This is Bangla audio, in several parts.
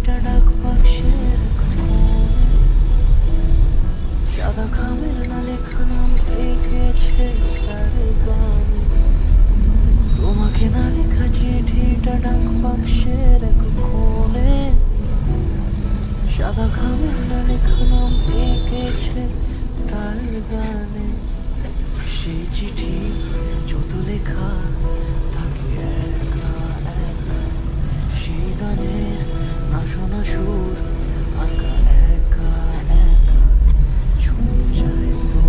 চিঠিটা ডাক বাক্সের সাদা খামের না লেখা নাম এঁকেছে তার গানে। তোমাকে না লেখা চিঠিটা ডাক বাক্সের কোণে সাদা খামের না লেখা নাম এঁকেছে তার গানে। সেই চিঠি যত লেখা থাকে একা একা, সেই গানের না শোনা সুর আঁকা একা একা ছুঁয়ে যায় তো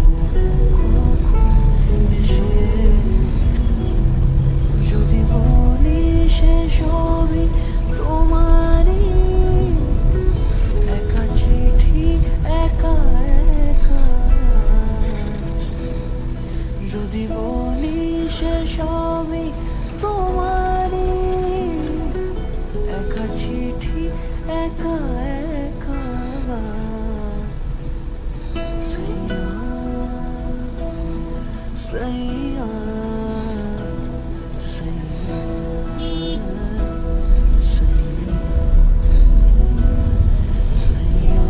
কখন এসে। যদি বলি সে সবই তোমারই, একা চিঠি একা একা। যদি বলি সে সবই তোমারই, একা চিঠি একা একা। সাইয়া সাইয়া সাইয়া সাইয়া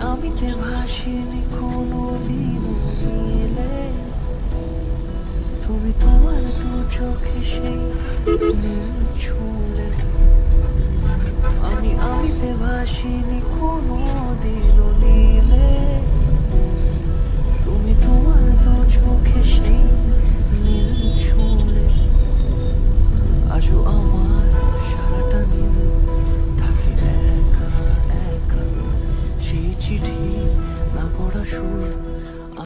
আমিতে ভাসিনি কোনো দিন মিলে, তুমি তোমার দু চোখে সেই নীল ছুঁলে। আমিতে ভাসিনি